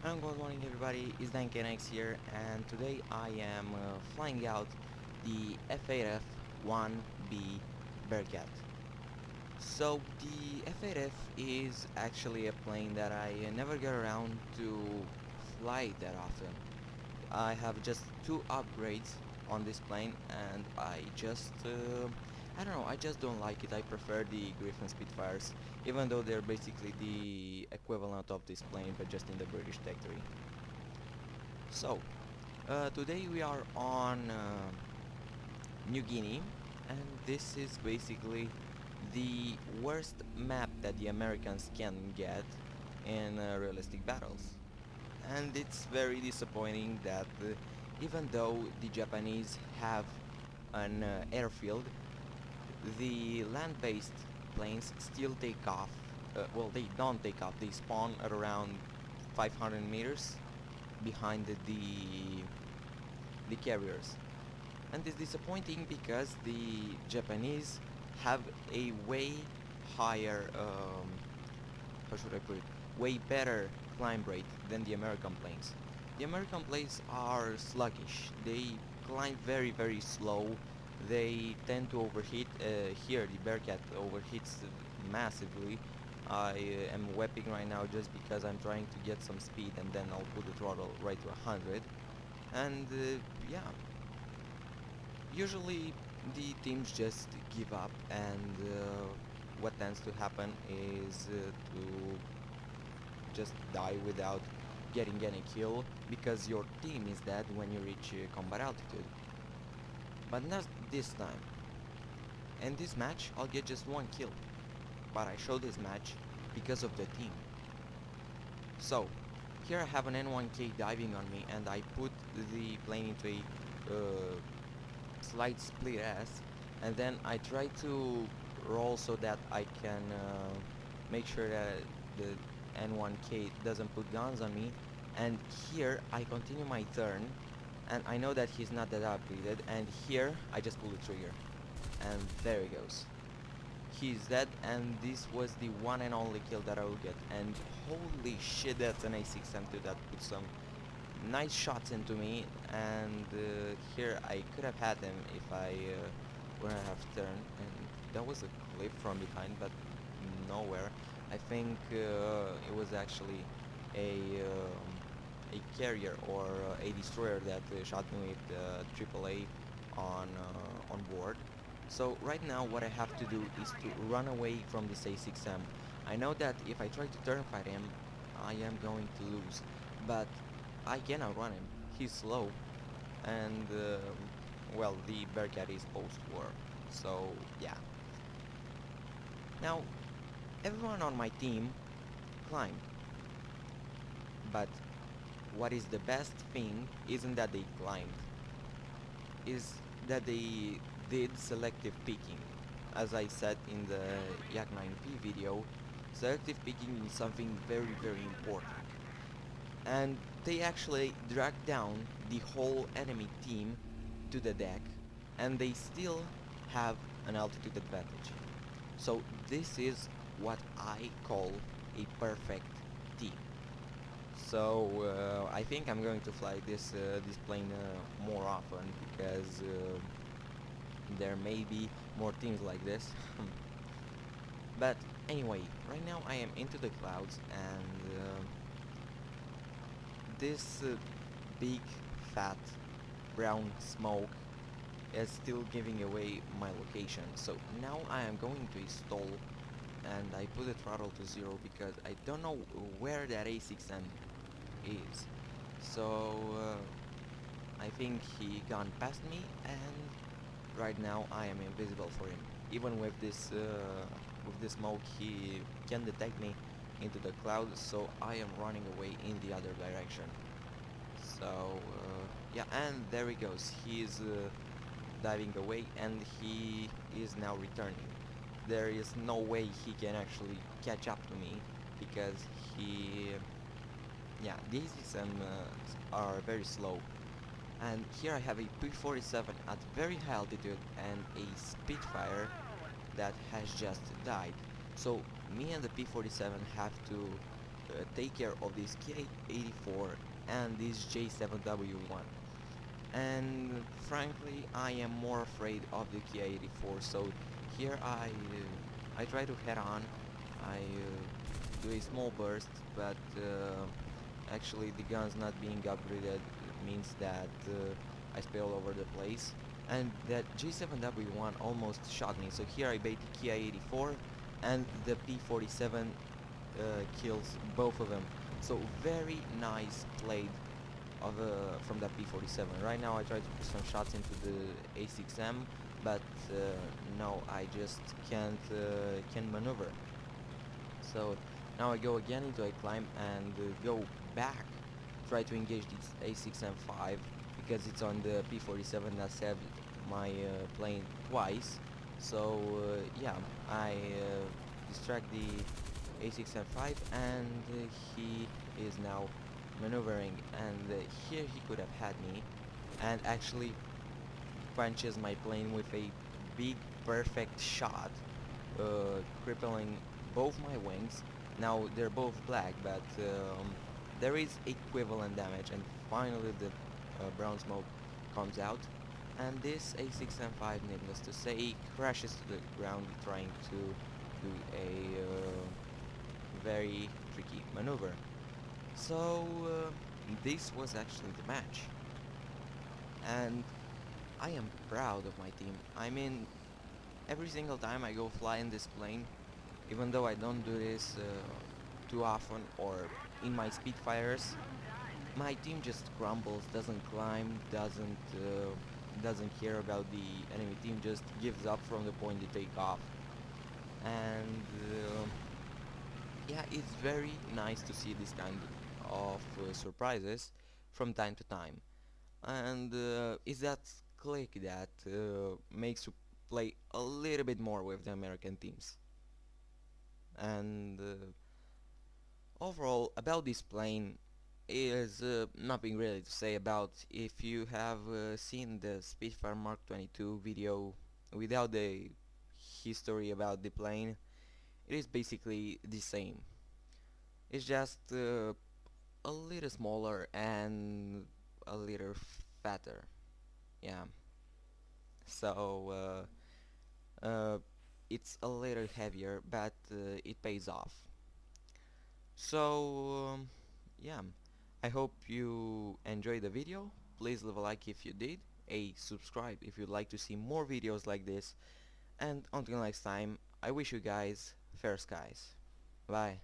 Good morning everybody, it's DanKNX here, and today I am flying out the F8F-1B Bearcat. So the F8F is actually a plane that I never get around to fly that often. I have just two upgrades on this plane and I don't know, I just don't like it. I prefer the Griffin Spitfires, even though they're basically the equivalent of this plane but just in the British territory. So, today we are on New Guinea, and this is basically the worst map that the Americans can get in realistic battles. And it's very disappointing that even though the Japanese have an airfield, the land-based planes still take off. Well, they don't take off, they spawn at around 500 meters behind the carriers. And it's disappointing because the Japanese have a way higher, how should I put it, way better climb rate than the American planes. The American planes are sluggish. They climb very slow. They tend to overheat. Here the Bearcat overheats massively. I am webbing right now just because I'm trying to get some speed, and then I'll put the throttle right to 100. And yeah, usually the teams just give up, and what tends to happen is to just die without getting any kill, because your team is dead when you reach combat altitude. But not this time. In this match I'll get just one kill, but I show this match because of the team. So here I have an N1K diving on me, and I put the plane into a slight split S, and then I try to roll so that I can make sure that the N1K doesn't put guns on me. And here I continue my turn, and I know that he's not that upgraded, and here I just pull the trigger, and there he goes. He's dead, and this was the one and only kill that I will get. And holy shit, that's an A6M2 that put some nice shots into me. And here I could have had him if I wouldn't have turned, and that was a clip from behind, but nowhere. I think it was actually a carrier or a destroyer that shot me with AAA on board. So right now what I have to do is to run away from this A6M. I know that if I try to turn fight him, I am going to lose, but I can outrun him. He's slow, and well, the Bearcat is post-war, so yeah. Now, everyone on my team climbed, but what is the best thing isn't that they climbed, is that they did selective picking. As I said in the Yak 9P video, selective picking is something very important. And they actually dragged down the whole enemy team to the deck, and they still have an altitude advantage. So this is what I call a perfect team. So I think I'm going to fly this plane more often, because there may be more teams like this. But anyway, right now I am into the clouds, and this big fat brown smoke is still giving away my location. So now I am going to stall, and I put the throttle to 0 because I don't know where that A6M is. So I think he gone past me, and right now I am invisible for him. Even with this smoke, he can detect me into the clouds, so I am running away in the other direction. So yeah, and there he goes. He is diving away, and he is now returning. There is no way he can actually catch up to me, because yeah, these are very slow. And here I have a P-47 at very high altitude and a Spitfire that has just died. So me and the P-47 have to take care of this K84 and this J7W1. And frankly, I am more afraid of the K84. So here I try to head on. I do a small burst, but actually the gun's not being upgraded. It means that I spill over the place. And that J7W1 almost shot me. So here I bait the Ki-84 and the P47 kills both of them. So very nice played of from that P47. Right now I try to put some shots into the A6M, but no, I just can't maneuver. So now I go again into a climb and go back, try to engage this A6M5 because it's on the P47 that saved my plane twice. So yeah, I distract the A6M5 and he is now maneuvering, and here he could have had me and actually punches my plane with a big perfect shot, crippling both my wings. Now they're both black, but there is equivalent damage, and finally the brown smoke comes out, and this A6M5, needless to say, crashes to the ground trying to do a very tricky maneuver. So this was actually the match, and I am proud of my team. I mean, every single time I go fly in this plane, even though I don't do this too often or in my Spitfires, my team just crumbles, doesn't climb, doesn't care about the enemy team, just gives up from the point they take off. And yeah, it's very nice to see this kind of surprises from time to time. And it's that click that makes you play a little bit more with the American teams. And overall, about this plane is nothing really to say about. If you have seen the Spitfire Mark 22 video without the history about the plane, it is basically the same. It's just a little smaller and a little fatter. Yeah. So it's a little heavier, but it pays off. So yeah, I hope you enjoyed the video. Please leave a like if you did, a subscribe if you'd like to see more videos like this, and until next time, I wish you guys fair skies. Bye.